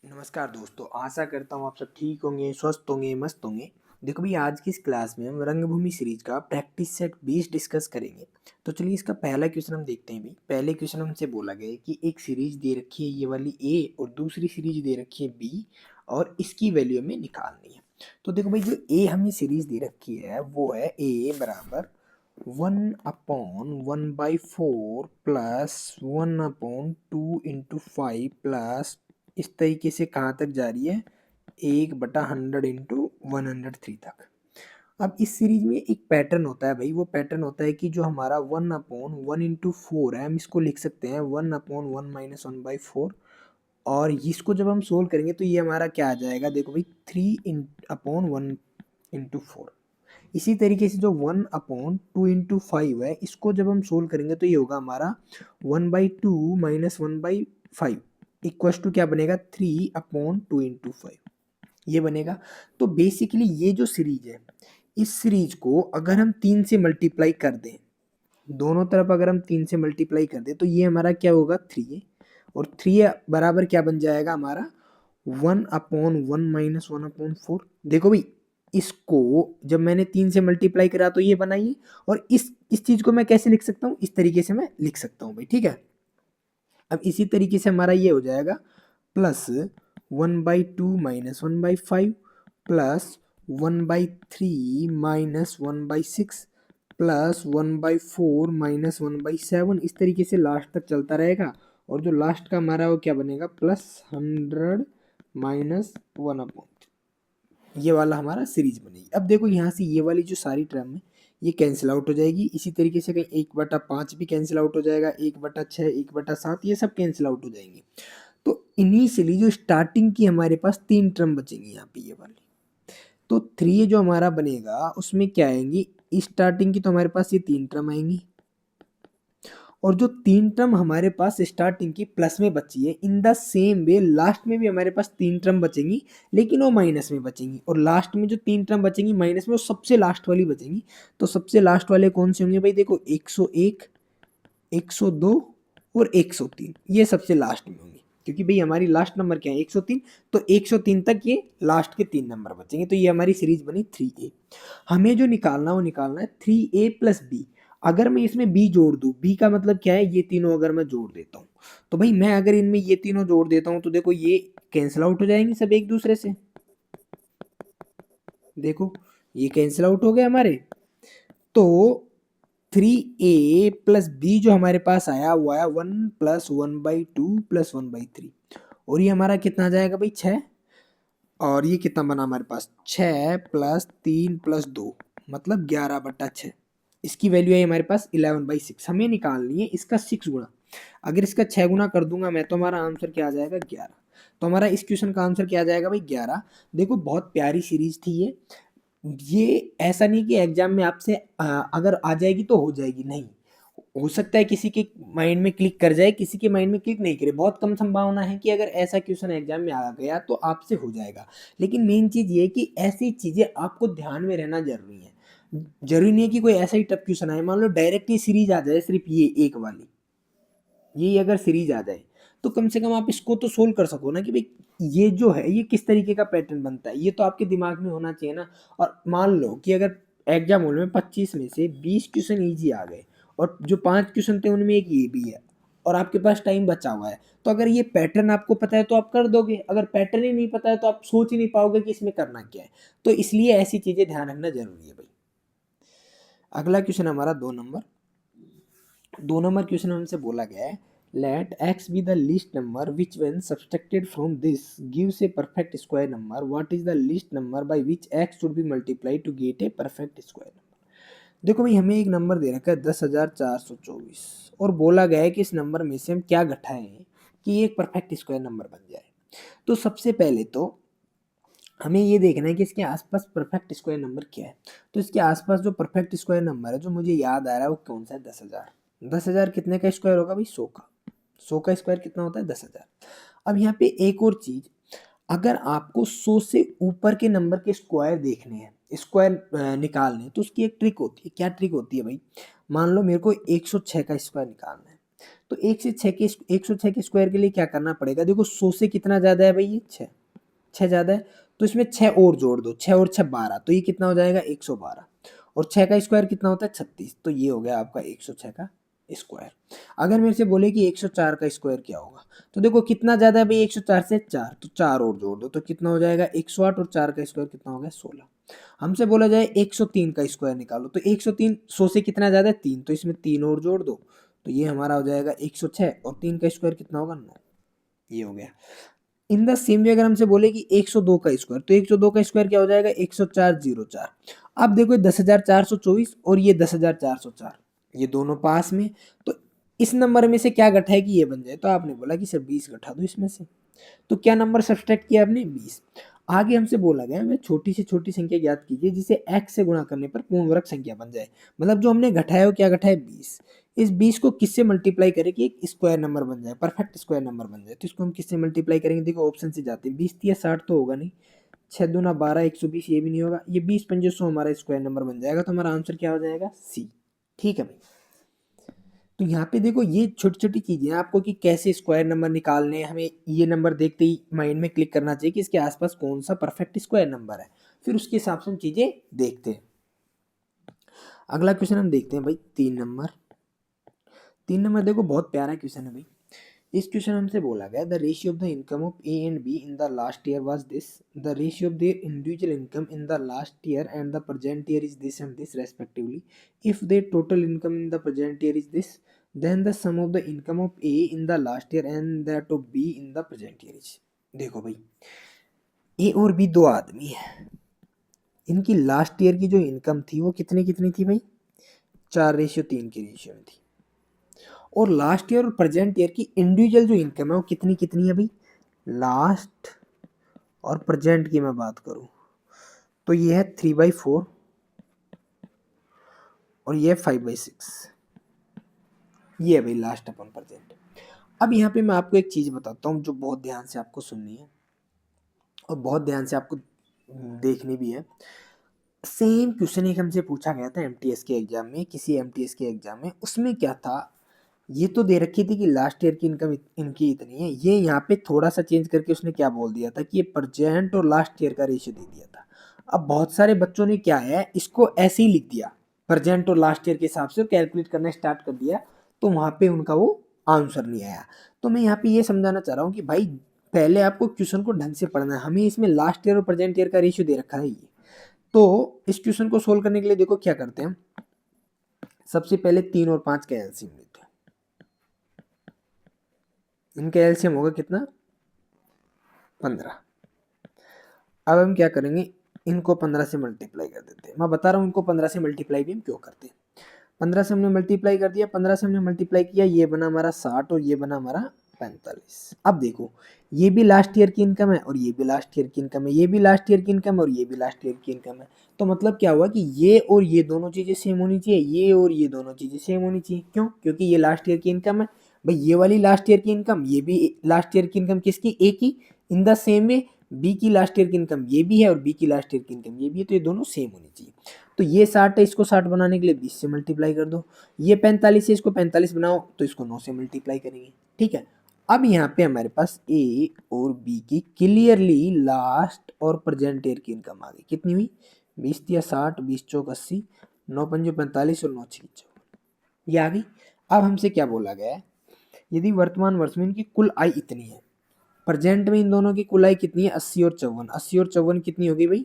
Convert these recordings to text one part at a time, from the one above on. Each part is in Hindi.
नमस्कार दोस्तों, आशा करता हूँ आप सब ठीक होंगे, स्वस्थ होंगे, मस्त होंगे। देखो भई, आज की इस क्लास में हम रंगभूमि सीरीज का प्रैक्टिस सेट 20 डिस्कस करेंगे। तो चलिए इसका पहला क्वेश्चन हम देखते हैं। भाई पहले क्वेश्चन हमसे बोला गया है कि एक सीरीज दे रखी है ये वाली ए और दूसरी सीरीज दे रखी है बी और इसकी वैल्यू हमें निकालनी है। तो देखो भाई, जो ए हमें सीरीज दे रखी है वो है ए बराबर 1/1/4 प्लस 1/2 × 5 प्लस इस तरीके से कहाँ तक जा रही है 1/100 × 103 तक। अब इस सीरीज में एक पैटर्न होता है भाई, वो पैटर्न होता है कि जो हमारा 1/1 × 4 है हम इसको लिख सकते हैं 1/1 - 1/4 और इसको जब हम सोल्व करेंगे तो ये हमारा क्या आ जाएगा, देखो भाई 3/1 × 4। इसी तरीके से जो 1/2 × 5 है इसको जब हम सोल्व करेंगे तो ये होगा हमारा 1/2 - 1/5 इक्वल्स टू क्या बनेगा 3/2 × 5 ये बनेगा। तो बेसिकली ये जो सीरीज है इस सीरीज को अगर हम 3 से मल्टीप्लाई कर दें, दोनों तरफ अगर हम 3 से मल्टीप्लाई कर दें तो ये हमारा क्या होगा 3 और 3 बराबर क्या बन जाएगा हमारा 1/1 - 1/4। देखो भाई, इसको जब मैंने 3 से मल्टीप्लाई करा तो ये बनाइए और इस चीज को मैं कैसे लिख सकता हूँ, इस तरीके से मैं लिख सकता हूँ भाई, ठीक है। अब इसी तरीके से हमारा ये हो जाएगा प्लस 1/2 - 1/5 प्लस 1/3 - 1/6 प्लस 1/4 - 1/7 इस तरीके से लास्ट तक चलता रहेगा। और जो लास्ट का हमारा वो क्या बनेगा प्लस 100 - 1/3 ये वाला हमारा सीरीज बनेगी। अब देखो यहाँ से ये वाली जो सारी टर्म है ये कैंसिल आउट हो जाएगी। इसी तरीके से कहीं 1/5 भी कैंसिल आउट हो जाएगा, 1/6 1/7 ये सब कैंसिल आउट हो जाएंगे। तो इनिशियली जो स्टार्टिंग की हमारे पास 3 टर्म बचेंगी यहाँ पे ये वाली। तो 3 जो हमारा बनेगा उसमें क्या आएंगी, स्टार्टिंग की तो हमारे पास ये 3 टर्म आएंगी और जो 3 टर्म हमारे पास स्टार्टिंग की प्लस में बची है इन द सेम वे लास्ट में भी हमारे पास 3 टर्म बचेंगी लेकिन वो माइनस में बचेंगी। और लास्ट में जो 3 टर्म बचेंगी माइनस में वो सबसे लास्ट वाली बचेंगी। तो सबसे लास्ट वाले कौन से होंगे भाई, देखो 101 102 और 103 ये सबसे लास्ट में होंगे क्योंकि भाई हमारी लास्ट नंबर क्या है 103। तो 103 तक ये लास्ट के 3 नंबर बचेंगे। तो ये हमारी सीरीज बनी 3A। हमें जो निकालना वो निकालना है 3A + B। अगर मैं इसमें B जोड़ दूं, B का मतलब क्या है, ये तीनों अगर मैं जोड़ देता हूँ तो भाई मैं अगर इनमें ये तीनों जोड़ देता हूँ तो देखो ये कैंसिल आउट हो जाएंगे सब एक दूसरे से। देखो ये कैंसिल आउट हो गए हमारे। तो 3A + B जो हमारे पास आया वो आया 1 + 1/2 + 1/3 और ये हमारा कितना आ जाएगा भाई 6। और ये कितना बना हमारे पास 6 + 3 + 2 मतलब 11/6। इसकी वैल्यू है हमारे पास 11/6। हमें निकालनी है इसका 6 गुना। अगर इसका 6 गुना कर दूंगा मैं तो हमारा आंसर क्या आ जाएगा 11। तो हमारा इस क्वेश्चन का आंसर क्या आ जाएगा भाई 11। देखो बहुत प्यारी सीरीज थी ये ऐसा नहीं कि एग्जाम में आपसे अगर आ जाएगी तो हो जाएगी, नहीं। हो सकता है किसी के माइंड में क्लिक कर जाए, किसी के माइंड में क्लिक नहीं करे। बहुत कम संभावना है कि अगर ऐसा क्वेश्चन एग्जाम में आ गया तो आपसे हो जाएगा। लेकिन मेन चीज ये है कि ऐसी चीजें आपको ध्यान में रहना जरूरी है। जरूरी नहीं है कि कोई ऐसा ही टफ क्वेश्चन आए, मान लो डायरेक्ट ही सीरीज आ जाए सिर्फ ये एक वाली, ये अगर सीरीज आ जाए तो कम से कम आप इसको तो सोल्व कर सको ना कि भाई ये जो है ये किस तरीके का पैटर्न बनता है, ये तो आपके दिमाग में होना चाहिए ना। और मान लो कि अगर एग्जाम हॉल में 25 में से 20 क्वेश्चन ईजी आ गए और जो 5 क्वेश्चन थे उनमें एक ये भी है और आपके पास टाइम बचा हुआ है, तो अगर ये पैटर्न आपको पता है तो आप कर दोगे। अगर पैटर्न ही नहीं पता है तो आप सोच ही नहीं पाओगे कि इसमें करना क्या है। तो इसलिए ऐसी चीजें ध्यान रखना जरूरी है भाई। अगला क्वेश्चन हमारा 2 नंबर क्वेश्चन हमसे बोला गया है let x be the least number which when subtracted from this gives a perfect square number. What is the least number by which x should be multiplied to get a perfect square number? देखो भाई हमें एक नंबर दे रखा है 10,424 और बोला गया है कि इस नंबर में से हम क्या घटाएं कि ये एक परफेक्ट स्क्वायर नंबर बन जाए। तो सबसे पहले तो हमें ये देखना है कि इसके आसपास परफेक्ट स्क्वायर नंबर क्या है। तो इसके आसपास जो परफेक्ट स्क्वायर नंबर है जो मुझे याद आ रहा है वो कौन सा है 10,000। 10,000 कितने का स्क्वायर होगा भाई 100 का। 100 का स्क्वायर कितना होता है 10,000। अब यहाँ पे एक और चीज, अगर आपको 100 से ऊपर के नंबर के स्क्वायर देखने हैं, स्क्वायर निकालने हैं, तो उसकी एक ट्रिक होती है। क्या ट्रिक होती है भाई, मान लो मेरे को 106 का स्क्वायर निकालना है तो 106 के स्क्वायर के लिए क्या करना पड़ेगा, देखो 100 से कितना ज़्यादा है भाई, ये 6 ज़्यादा है, तो इसमें 6 और जोड़ दो, 6 और 6 12, तो ये कितना हो जाएगा 112, और 6 का स्क्वायर कितना होता है 36, तो ये हो गया आपका 106 का स्क्वायर। अगर मेरे से बोले कि 104 का स्क्वायर क्या होगा, तो देखो कितना ज़्यादा है भाई 104 से 4, तो 4 और जोड़ दो, तो कितना हो जाएगा 108, और 4 का स्क्वायर कितना हो गया 16। हमसे बोला जाए 103 का स्क्वायर निकालो, तो 103 100 से कितना ज़्यादा है 3, तो इसमें 3 और जोड़ दो, तो ये हमारा हो जाएगा 106, और 3 का स्क्वायर कितना होगा 9, ये हो गया। इन द सेम वे अगर हमसे बोले कि 102 का स्क्वायर, तो 102 का स्क्वायर क्या हो जाएगा 10404। अब देखो 10,424 और ये 10,404, ये दोनों पास में, तो इस नंबर में से क्या घटा है कि ये बन जाए, तो आपने बोला कि सर 20 घटा दो इसमें से, तो क्या नंबर सब्सट्रैक्ट किया आपने 20। आगे हमसे बोला गया वह छोटी से छोटी संख्या ज्ञात कीजिए जिसे x से गुणा करने पर पूर्ण वर्ग संख्या बन जाए, मतलब जो हमने घटाया वो क्या घटाया 20, इस 20 को किससे मल्टीप्लाई करें कि एक स्क्वायर नंबर बन जाए, परफेक्ट स्क्वायर नंबर बन जाए, तो इसको हम किससे मल्टीप्लाई करेंगे, देखो ऑप्शन से जाते हैं, 20 या 60 तो होगा नहीं, 6 दूना 12 120 ये भी नहीं होगा, ये 20 पंजे 100 हमारा स्क्वायर नंबर बन जाएगा, तो हमारा आंसर क्या हो जाएगा सी। ठीक है भाई, तो यहाँ पे देखो ये छोटी छोटी चीजें आपको कि कैसे स्क्वायर नंबर निकालने हैं, हमें ये नंबर देखते ही माइंड में क्लिक करना चाहिए कि इसके आसपास कौन सा परफेक्ट स्क्वायर नंबर है, फिर उसके हिसाब से हम चीजें देखते हैं। अगला क्वेश्चन हम देखते हैं भाई 3 नंबर देखो बहुत प्यारा क्वेश्चन है भाई। इस क्वेश्चन हमसे बोला गया the ratio of the income of A and B in the last year was this, the ratio of their individual income in the last year and the present year is this and this respectively, if their total income in the present year is this, then the sum of the income of A in the last year and that of B in the present year is. देखो भाई ए और बी दो आदमी है, इनकी लास्ट ईयर की जो इनकम थी वो कितनी कितनी थी भाई 4:3 की रेशियो में थी, और लास्ट ईयर और प्रेजेंट ईयर की इंडिविजुअल जो इनकम है वो कितनी कितनी है भाई, लास्ट और प्रेजेंट की मैं बात करूं तो ये है 3/4 और ये है 5/6, ये है भाई लास्ट अपन प्रेजेंट। अब यहाँ पे मैं आपको एक चीज बताता हूँ जो बहुत ध्यान से आपको सुननी है और बहुत ध्यान से आपको देखनी भी है। सेम क्वेश्चन एक हमसे पूछा गया था एमटीएस के एग्जाम में, किसी एमटीएस के एग्जाम में, उसमें क्या था, ये तो दे रखी थी कि लास्ट ईयर की इनकम इनकी इतनी है, ये यहाँ पे थोड़ा सा चेंज करके उसने क्या बोल दिया था कि ये प्रेजेंट और लास्ट ईयर का रेशियो दे दिया था। अब बहुत सारे बच्चों ने क्या है इसको ऐसे ही लिख दिया प्रेजेंट और लास्ट ईयर के हिसाब से कैलकुलेट करना स्टार्ट कर दिया, तो वहाँ पे उनका वो आंसर नहीं आया। तो मैं यहाँ पे ये समझाना चाह रहा हूँ कि भाई पहले आपको क्वेश्चन को ढंग से पढ़ना है, हमें इसमें लास्ट ईयर और प्रेजेंट ईयर का रेशियो दे रखा है ये। तो इस क्वेश्चन को सोल्व करने के लिए देखो क्या करते हैं, सबसे पहले 3 और 5 का एलसीएम लेते हैं, इनका एलसीएम होगा कितना 15। अब हम क्या करेंगे इनको 15 से मल्टीप्लाई कर देते हैं, मैं बता रहा हूँ इनको 15 से मल्टीप्लाई भी हम क्यों करते हैं। 15 से हमने मल्टीप्लाई कर दिया, 15 से हमने मल्टीप्लाई किया, ये बना हमारा 60 और ये बना हमारा 45। अब देखो ये भी लास्ट ईयर की इनकम है और ये भी लास्ट ईयर की इनकम है, ये भी लास्ट ईयर की इनकम है और ये भी लास्ट ईयर की इनकम है, तो मतलब क्या हुआ कि ये और ये दोनों चीज़ें सेम होनी चाहिए, ये और ये दोनों चीज़ें सेम होनी चाहिए, क्यों, क्योंकि ये लास्ट ईयर की इनकम है भाई, ये वाली लास्ट ईयर की इनकम, ये भी लास्ट ईयर की इनकम किसकी ए की, in the same way B की लास्ट ईयर की इनकम ये भी है और बी की लास्ट ईयर की इनकम ये भी है, तो ये दोनों सेम होनी चाहिए। तो ये 60 है, इसको 60 बनाने के लिए 20 से मल्टीप्लाई कर दो, ये 45 है, इसको 45 बनाओ तो इसको 9 से मल्टीप्लाई करेंगे। ठीक है, अब यहाँ पे हमारे पास ए और बी की क्लियरली लास्ट और प्रेजेंट ईयर की इनकम आ गई, कितनी हुई 20 या 60, 20 चौक 80, 9 पंजे 45 और 9 छः 54, ये आ गई। अब हमसे क्या बोला गया है, यदि वर्तमान वर्ष में इनकी कुल आय इतनी है, प्रेजेंट में इन दोनों की कुल आय कितनी है 80 और 54, 80 और 54 कितनी होगी भाई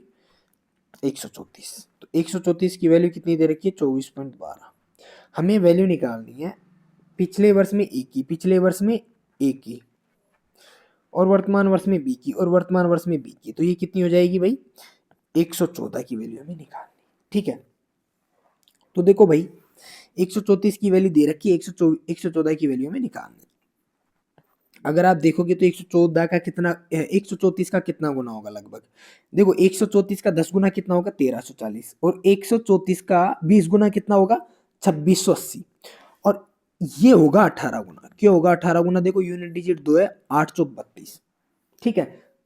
134, तो 134 की वैल्यू कितनी दे रखी है 24.12। हमें वैल्यू निकालनी है पिछले वर्ष में ए की, पिछले वर्ष में ए की, और वर्तमान वर्ष में बी की, और वर्तमान वर्ष में बी की, तो ये कितनी हो जाएगी भाई 114 की वैल्यू हमें निकालनी। ठीक है, तो देखो भाई 134 की वैल्यू दे रखी है, 114 की वैल्यू हमें निकालनी। अगर आप देखोगे तो 114 का कितना 134 का कितना गुना होगा लगभग, देखो 134 का 10 गुना कितना होगा 1340, और 134 का 20 गुना कितना होगा 2680, और ये होगा 18 गुना, क्यों होगा 18 गुना, देखो यूनिट डिजिट 2 है 8 चौक 32। ठीक है,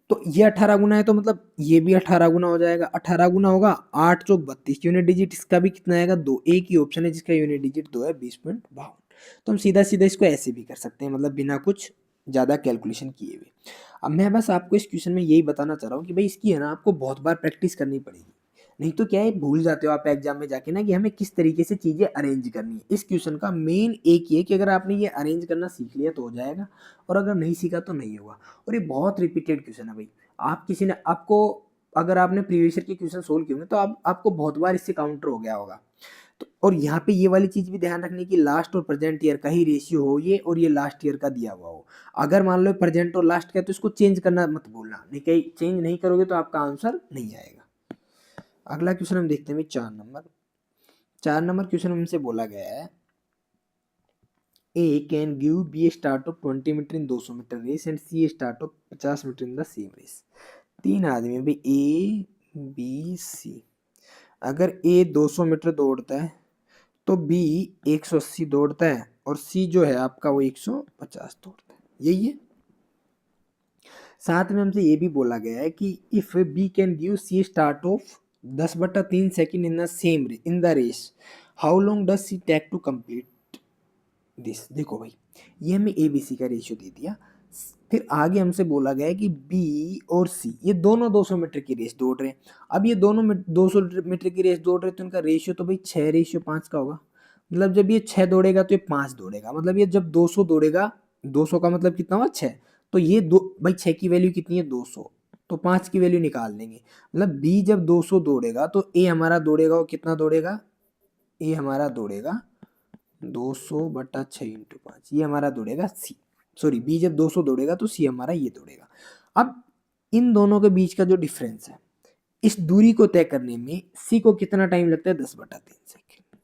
तो ये 18 गुना है तो मतलब ये भी 18 गुना हो जाएगा, 18 गुना होगा 8 चौक 32, यूनिट डिजिट इसका भी कितना आएगा 2, एक ही ऑप्शन है जिसका यूनिट डिजिट 2 है 20.52। तो हम सीधा सीधा इसको ऐसे भी कर सकते हैं, मतलब बिना कुछ ज़्यादा कैलकुलेशन किए हुए। अब मैं बस आपको इस क्वेश्चन में यही बताना चाह रहा हूँ कि भाई इसकी है ना आपको बहुत बार प्रैक्टिस करनी पड़ेगी, नहीं तो क्या है भूल जाते हो आप एग्जाम में जाके ना कि हमें किस तरीके से चीज़ें अरेंज करनी है। इस क्वेश्चन का मेन एक ही है कि अगर आपने ये अरेंज करना सीख लिया तो हो जाएगा, और अगर नहीं सीखा तो नहीं होगा। और ये बहुत रिपीटेड क्वेश्चन है भाई, आप किसी ने आपको, अगर आपने प्रीवियस ईयर के क्वेश्चन सोल्व किए होंगे तो आपको बहुत बार इससे काउंटर हो गया होगा। तो और यहाँ पे ये वाली चीज़ भी ध्यान रखनी कि लास्ट और प्रेजेंट ईयर का ही रेशियो हो ये, और ये लास्ट ईयर का दिया हुआ हो। अगर मान लो प्रेजेंट और लास्ट का है तो इसको चेंज करना मत भूलना, नहीं कहीं चेंज नहीं करोगे तो आपका आंसर नहीं आएगा। अगला क्वेश्चन हम देखते हैं 4 नंबर क्वेश्चन हमसे बोला गया है A can give B a start of 20 metre in 200 metre race and C a start of 50 metre in the same race. 3 आदमी है भाई A B C। अगर A 200 मीटर दौड़ता है तो B 180 दौड़ता है और C जो है आपका वो 150 दौड़ता है, यही है। साथ में हमसे ये भी बोला गया है कि if B can give C start of 10/3 second in the race, how long does C take to complete this. देखो भाई ये हमें ए बी सी का रेशियो दे दिया, फिर आगे हमसे बोला गया है कि बी और सी ये दोनों 200 मीटर की रेस दौड़ रहे हैं। अब ये दोनों 200 मीटर की रेस दौड़ रहे हैं तो इनका रेशियो तो भाई 6:5 का होगा। मतलब जब ये 6 दौड़ेगा तो ये 5 दौड़ेगा, मतलब ये जब 200 दौड़ेगा, 200 का मतलब कितना हुआ 6, तो ये दो भाई 6 की वैल्यू कितनी है 200, तो 5 की वैल्यू निकाल देंगे। मतलब बी जब 200 दौड़ेगा तो ए हमारा दौड़ेगा, वो कितना दौड़ेगा, ए हमारा दौड़ेगा 200/6 × 5, ये हमारा दौड़ेगा सी, सॉरी बी जब 200 दौड़ेगा तो सी हमारा ये दौड़ेगा। अब इन दोनों के बीच का जो डिफरेंस है, इस दूरी को तय करने में सी को कितना टाइम लगता है 10/3 सेकेंड।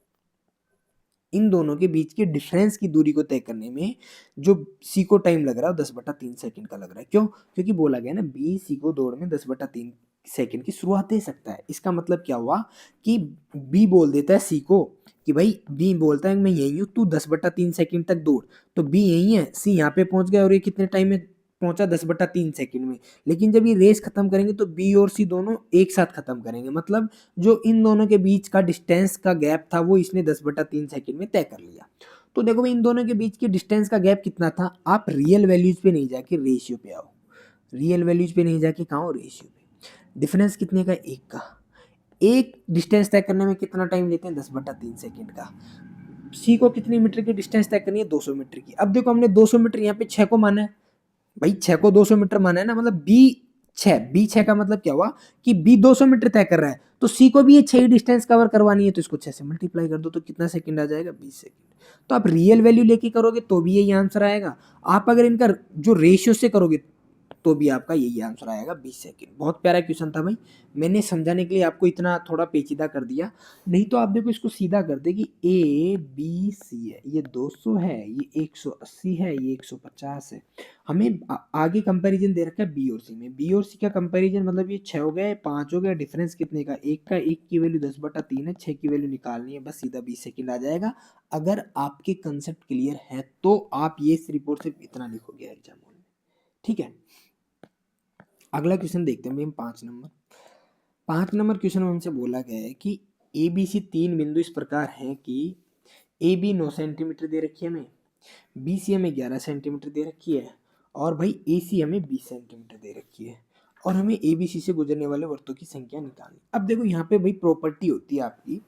इन दोनों के बीच के डिफरेंस की दूरी को तय करने में जो सी को टाइम लग रहा है 10/3 सेकंड का लग रहा है। क्यों? क्योंकि बोला गया ना बी सी को दौड़ में 10/3 सेकंड की शुरुआत दे सकता है। इसका मतलब क्या हुआ कि बी बोल देता है सी को कि भाई बी बोलता है मैं यही हूँ, तू 10/3 सेकंड तक दौड़, तो बी यही है, सी यहाँ पे पहुंच गया और ये कितने टाइम में पहुंचा 10/3 सेकंड में। लेकिन जब ये रेस खत्म करेंगे तो बी और सी दोनों एक साथ खत्म करेंगे, मतलब जो इन दोनों के बीच का डिस्टेंस का गैप था वो इसने 10/3 सेकंड में तय कर लिया। तो देखो भाई इन दोनों के बीच के डिस्टेंस का गैप कितना था, आप रियल वैल्यूज पे नहीं जाके रेशियो पे आओ, रियल वैल्यूज पे नहीं जाके कहाँ हो, रेशियो पे। डिफरेंस कितने का, एक का। एक डिस्टेंस तय करने में कितना टाइम लेते हैं 10/3 सेकंड का। सी को कितनी मीटर की डिस्टेंस तय करनी है 200 मीटर की। अब देखो हमने 200 मीटर यहाँ पे 6 को माना है, भाई 6 को 200 मीटर माना है ना, मतलब बी 6 का मतलब क्या हुआ कि बी 200 मीटर तय कर रहा है, तो सी को भी ये 6 ही डिस्टेंस कवर करवानी है, तो इसको 6 से मल्टीप्लाई कर दो तो कितना सेकंड आ जाएगा 20 सेकंड। तो आप रियल वैल्यू लेके करोगे तो भी यही आंसर आएगा, आप अगर इनका जो रेशियो से करोगे तो भी आपका यही आंसर आएगा 20 सेकंड। बहुत प्यारा क्वेश्चन था भाई, मैंने समझाने के लिए आपको इतना थोड़ा पेचीदा कर दिया, नहीं तो आप देखो इसको सीधा कर दे कि ए बी सी है, ये 200 है, ये 180 है, ये 150 है। हमें आगे कंपैरिजन दे रखा है बी और सी में, बी और सी का कंपैरिजन मतलब ये 6 हो गया, 5 हो गया, डिफरेंस कितने का, एक की वैल्यू 10/3 है, 6 की वैल्यू निकालनी है, बस सीधा 20 सेकंड आ जाएगा। अगर आपके कंसेप्ट क्लियर है तो आप ये रिपोर्ट सिर्फ इतना लिखोगे एग्जाम में, ठीक है। अगला क्वेश्चन देखते हैं हम 5 नंबर क्वेश्चन में हमसे बोला गया है कि ए बी सी 3 बिंदु इस प्रकार हैं कि ए बी 9 सेंटीमीटर दे रखी है हमें, बी सी हमें 11 सेंटीमीटर दे रखी है, और भाई ए सी हमें 20 सेंटीमीटर दे रखी है, और हमें ए बी सी से गुजरने वाले वृत्तों की संख्या निकालनी। अब देखो यहाँ पे भाई प्रॉपर्टी होती है आपकी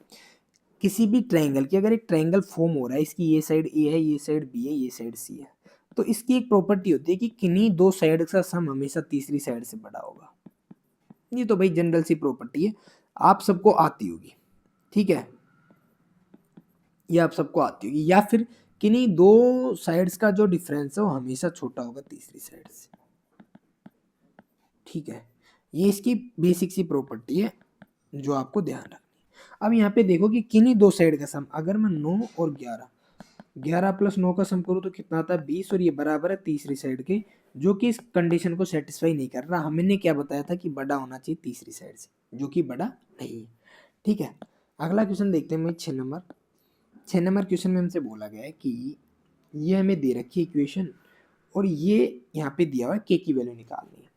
किसी भी ट्रायंगल की, अगर एक ट्रायंगल फॉर्म हो रहा है, इसकी ये साइड ए है, ये साइड बी है, ये साइड सी है, तो इसकी एक प्रॉपर्टी होती है कि किन्हीं दो साइड का सम हमेशा तीसरी साइड से बड़ा होगा। ये तो भाई जनरल सी प्रॉपर्टी है, आप सबको आती होगी, ठीक है, ये आप सबको आती होगी। या फिर किन्हीं दो साइड्स का जो डिफरेंस है वो हमेशा छोटा होगा तीसरी साइड से, ठीक है, ये इसकी बेसिक सी प्रॉपर्टी है जो आपको ध्यान रखनी है। अब यहाँ पे देखो कि किन्हीं दो साइड का सम, अगर मैं 9 और 11 + 9 का सम करूँ तो कितना आता है 20, और ये बराबर है तीसरी साइड के, जो कि इस कंडीशन को सेटिस्फाई नहीं कर रहा। हमने क्या बताया था कि बड़ा होना चाहिए तीसरी साइड से, जो कि बड़ा नहीं है, ठीक है। अगला क्वेश्चन देखते हैं 6 नंबर क्वेश्चन में हमसे बोला गया है कि ये हमें दे रखी है इक्वेशन, और ये यहाँ पे दिया हुआ है के की वैल्यू निकालनी है।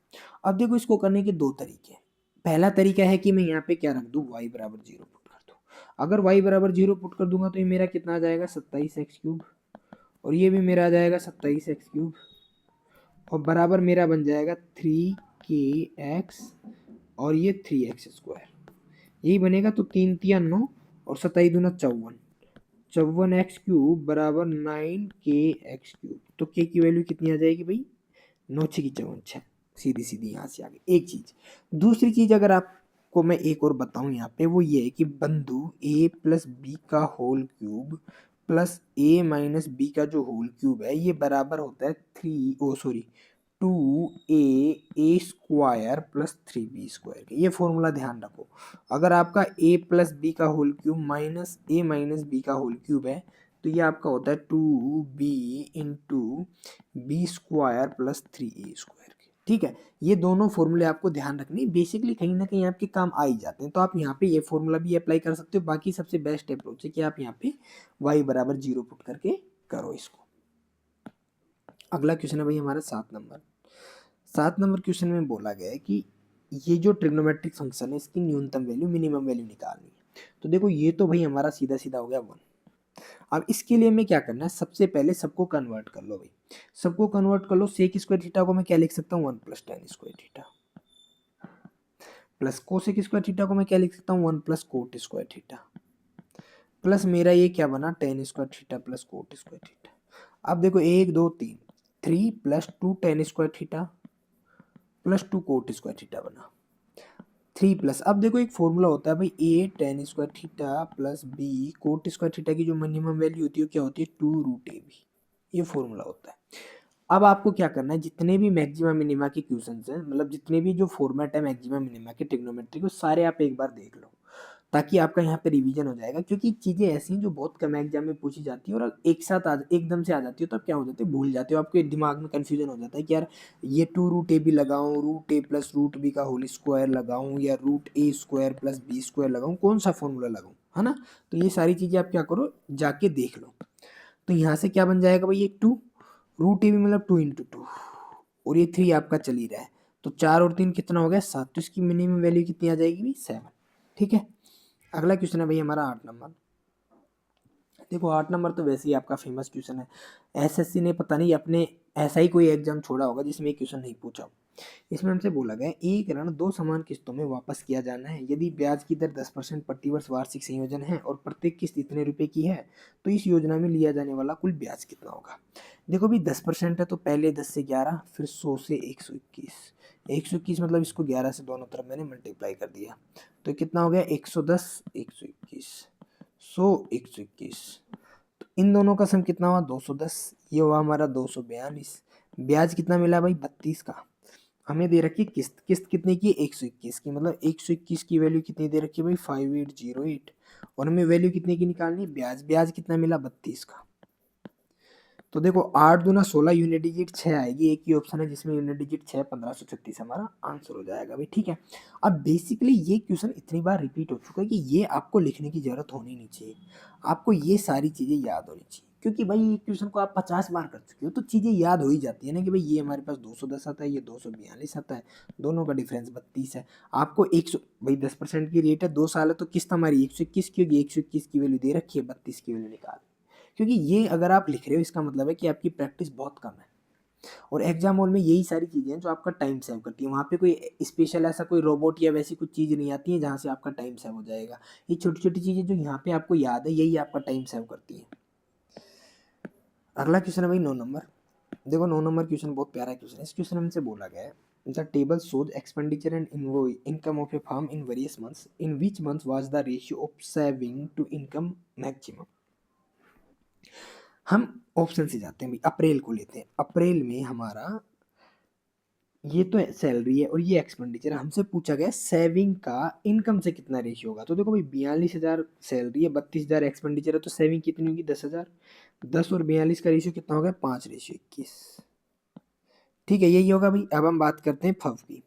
अब देखो इसको करने के दो तरीके हैं। पहला तरीका है कि मैं यहाँ पे क्या रख दूँ, y = 0 पुट कर दूँ। अगर y = 0 पुट कर दूंगा तो ये मेरा कितना आ जाएगा 27x³ और ये भी मेरा आ जाएगा 27x³ और बराबर मेरा बन जाएगा 3kx और ये 3x²। यही बनेगा। तो 3 3 9 और 27 दूना 54, 54x³ बराबर 9kx³। तो k की वैल्यू कितनी आ जाएगी भाई? 9 6 की 54। सीधी सीधी यहाँ से आगे एक चीज। दूसरी चीज अगर आपको मैं एक और बताऊं यहाँ पे, वो ये है कि बंधु a प्लस बी का whole cube plus a minus B का जो होल क्यूब है ये बराबर होता है 2a प्लस 3b²। ये फॉर्मूला ध्यान रखो। अगर आपका a प्लस बी का whole cube minus a minus B का होल क्यूब है तो ये आपका होता है 2b into b² plus 3a²। ठीक है, ये दोनों फॉर्मूले आपको ध्यान रखने, बेसिकली कहीं ना कहीं आपके काम आ ही जाते हैं। तो आप यहाँ पे ये फॉर्मूला भी अप्लाई कर सकते हो। बाकी सबसे बेस्ट अप्रोच है कि आप यहाँ पे y बराबर 0 पुट करके करो इसको। अगला क्वेश्चन है भाई हमारा 7 नंबर। 7 नंबर क्वेश्चन में बोला गया है कि ये जो ट्रिग्नोमेट्रिक फंक्शन है इसकी न्यूनतम वैल्यू मिनिमम वैल्यू निकालनी है। तो देखो ये तो भाई हमारा सीधा सीधा हो गया 1। अब इसके लिए हमें क्या करना है, सबसे पहले सबको कन्वर्ट कर लो भाई, सबको कन्वर्ट कर लो। sec² थीटा को मैं क्या लिख सकता हूँ? 1 plus tan² theta plus cosec² theta को मैं क्या लिख सकता हूँ? 1 प्लस cot² थीटा प्लस मेरा ये क्या बना? tan² theta plus cot² theta. अब देखो 1 2 3, 3 plus 2 tan² theta plus 2 cot² theta बना 3 प्लस। अब देखो एक फॉर्मूला होता है भाई, a tan² theta plus b cot² theta की जो मिनिमम वैल्यू होती है क्या होती है? 2√ab। ये फॉर्मूला होता है। अब आपको क्या करना है, जितने भी मैक्सिमा मिनिमा के क्वेश्चंस हैं, मतलब जितने भी जो फॉर्मेट है मैक्सिमा मिनिमा के ट्रिग्नोमेट्री को, सारे आप एक बार देख लो ताकि आपका यहाँ पे रिवीजन हो जाएगा। क्योंकि चीजें ऐसी हैं जो बहुत कम एग्जाम में पूछी जाती है और एक साथ एकदम से आ जाती है तो आप क्या हो जाते हैं, भूल जाते हो, आपके दिमाग में कंफ्यूजन हो जाता है कि यार ये 2√ab लगाऊं, √a प्लस √b का होल स्क्वायर लगाऊं या √a² प्लस b² लगाऊं, कौन सा फॉर्मूला लगाऊं, है ना। तो ये सारी चीजें आप क्या करो, जाके देख लो। तो यहाँ से क्या बन जाएगा भाई, ये 2 √a मतलब 2 इंटू 2 और ये 3 आपका चल ही रहा है। तो 4 और 3 कितना हो गया? 7। तो इसकी मिनिमम वैल्यू कितनी आ जाएगी भाई? 7। ठीक है, अगला क्वेश्चन है भाई हमारा 8 नंबर। देखो 8 नंबर तो वैसे ही आपका फेमस क्वेश्चन है। एसएससी ने पता नहीं अपने ऐसा ही कोई एग्जाम छोड़ा होगा जिसमें ये क्वेश्चन नहीं पूछा हो। इसमें हमसे बोला गया एक ऋण 2 समान किस्तों में वापस किया जाना है। यदि ब्याज की दर 10% प्रतिवर्ष वार्षिक संयोजन है और प्रत्येक किस्त इतने रुपए की है तो इस योजना में लिया जाने वाला कुल ब्याज कितना होगा? देखो भी 10% है तो पहले 10 से 11, फिर 100 से 121। 121 मतलब इसको 11 से दोनों तरफ मैंने मल्टीप्लाई कर दिया तो कितना हो गया? 110 121 100 121। तो इन दोनों का सम कितना हुआ? 210। ये हुआ हमारा 242। ब्याज कितना मिला भाई? 32 का। हमें दे रखी किस्त, किस्त कितने की? 121 की। मतलब 121 की वैल्यू कितनी दे रखी है भाई? 5808। और हमें वैल्यू कितने की निकालनी? ब्याज। ब्याज कितना मिला? 32 का। तो देखो 8 दूना 16, यूनिट डिजिट 6 आएगी। एक ही ऑप्शन है जिसमें यूनिट डिजिट 6, 1536 हमारा आंसर हो जाएगा भाई। ठीक है, अब बेसिकली ये क्वेश्चन इतनी बार रिपीट हो चुका है कि ये आपको लिखने की जरूरत होनी नहीं चाहिए। आपको ये सारी चीजें याद होनी चाहिए क्योंकि भाई ये क्वेश्चन को आप 50 बार कर चुके हो तो चीजें याद हो ही जाती है ना कि भाई ये हमारे पास 210 आता है, ये 242 आता है, दोनों का डिफरेंस 32 है। आपको 100 भाई 10% की रेट है, 2 साल है तो किस्त हमारी 121 की होगी। 121 की वैल्यू दे रखी है, 32 की वैल्यू निकाल। क्योंकि ये अगर आप लिख रहे हो इसका मतलब है कि आपकी प्रैक्टिस बहुत कम है और एग्जाम हॉल में यही सारी चीजें हैं जो आपका टाइम सेव करती है। वहाँ पे कोई स्पेशल ऐसा कोई रोबोट या वैसी कुछ चीज़ नहीं आती है जहाँ से आपका टाइम सेव हो जाएगा। ये छोटी छोटी चीज़ें जो यहाँ पे आपको याद है यही आपका टाइम सेव करती है। अगला क्वेश्चन है भाई 9 नंबर। देखो 9 नंबर क्वेश्चन बहुत प्यारा क्वेश्चन है। इस क्वेश्चन में हमसे बोला गया है the table shows expenditure and income of a firm in various months, in which month was the ratio of saving to income maximum. हम ऑप्शन से जाते हैं भाई, अप्रैल को लेते हैं। अप्रैल में हमारा ये तो सैलरी है और ये एक्सपेंडिचर है। हमसे पूछा गया सेविंग का इनकम से कितना रेशियो होगा। तो देखो भाई 42,000 सैलरी है, 32,000 एक्सपेंडिचर है, तो सेविंग कितनी होगी? 10,000। 10 और 42 का रेशियो कितना होगा? 5:21। ठीक है, यही होगा भाई। अब हम बात करते हैं फर्व की।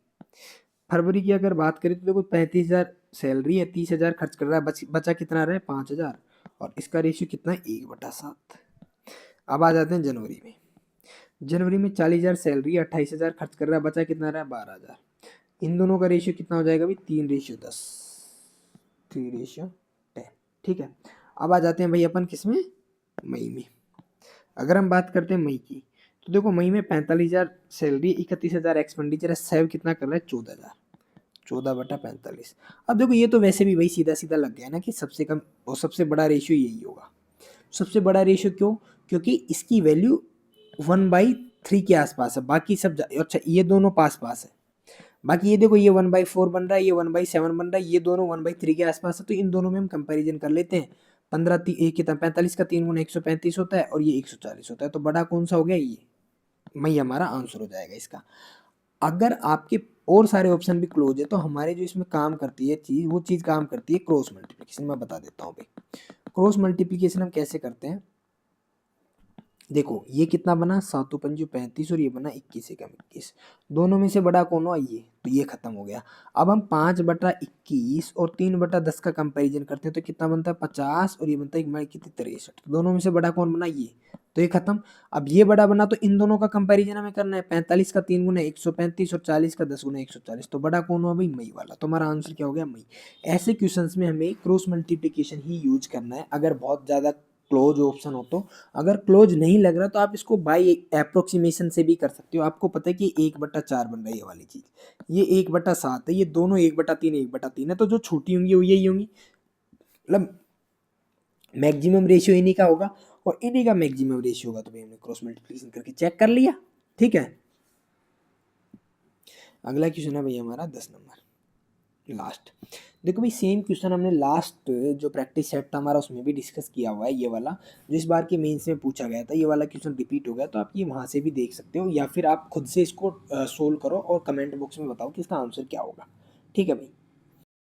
फरवरी की अगर बात करें तो देखो 35,000 सैलरी है, 30,000 खर्च कर रहा है, बचा कितना रहा है? 5,000 और इसका रेशियो कितना है? 1/7। अब आ जाते हैं जनवरी में। जनवरी में 40,000 सैलरी, 28,000 खर्च कर रहा है, बचा कितना रहा है? 12,000। इन दोनों का रेशियो कितना हो जाएगा भाई? 3:10। 3:10। ठीक है, अब आ जाते हैं भाई अपन किसमें? मई में। अगर हम बात करते हैं मई की, तो देखो मई में 45,000 सैलरी, 31,000 एक्सपेंडिचर है, सेव कितना कर रहा है 14,000, 14/45। अब देखो ये तो वैसे भी वही सीधा सीधा लग गया ना कि सबसे कम और सबसे बड़ा रेशियो यही होगा। सबसे बड़ा रेशियो क्यों? क्योंकि इसकी वैल्यू 1/3 के आसपास है, बाकी सब अच्छा ये दोनों पास पास है, बाकी ये देखो ये 1/4 बन रहा है, ये 1/7 बन रहा है, ये दोनों 1/3 के आसपास है, तो इन दोनों में हम कंपैरिजन कर लेते हैं। 45 का 3 गुना 135 होता है और ये 140 होता है, तो बड़ा कौन सा हो गया? ये मई हमारा आंसर हो जाएगा इसका। अगर आपके और सारे ऑप्शन भी क्लोज है तो हमारे जो इसमें काम करती है चीज, वो चीज काम करती है क्रॉस मल्टीप्लिकेशन। मैं बता देता हूँ भाई, क्रॉस मल्टीप्लिकेशन हम कैसे करते हैं। देखो ये कितना बना 7×5 = 35 और ये बना 21×21, दोनों में से बड़ा कौन हुआ? ये, तो ये खत्म हो गया। अब हम 5/21 और 3/10 का कंपैरिजन करते हैं तो कितना बनता है? 50 और ये बनता है कितनी 63, तो दोनों में से बड़ा कौन बना? ये, तो ये खत्म। अब ये बड़ा बना तो इन दोनों का कंपैरिजन हमें करना है। 45 का 3 गुना 135 और 40 का 10 गुना 140, तो बड़ा कौन हुआ भाई? मई वाला। तो हमारा आंसर क्या हो गया? मई। ऐसे क्वेश्चंस में हमें क्रॉस मल्टीप्लिकेशन ही यूज करना है अगर बहुत ज़्यादा क्लोज ऑप्शन हो तो। अगर क्लोज नहीं लग रहा तो आप इसको बाई अप्रोक्सीमेशन से भी कर सकते हो। आपको पता है कि 1/4 बन रही है ये वाली चीज, ये 1/7 है, ये दोनों 1/3 1/3 है, तो जो छोटी होंगी वो यही होंगी, मतलब मैक्सिमम रेशियो इन्हीं का होगा और इन्हीं का मैक्सिमम रेशियो होगा। तो भाई हमने क्रॉस मल्टीप्लिकेशन करके चेक कर लिया, ठीक है। अगला क्वेश्चन है भाई हमारा 10 नंबर लास्ट। देखो भाई सेम क्वेश्चन हमने लास्ट जो प्रैक्टिस सेट था हमारा उसमें भी डिस्कस किया हुआ है। ये वाला जो इस बार के मेंस में पूछा गया था, ये वाला क्वेश्चन रिपीट हो गया, तो आप ये वहाँ से भी देख सकते हो या फिर आप खुद से इसको सोल्व करो और कमेंट बॉक्स में बताओ कि इसका आंसर क्या होगा, ठीक है भाई।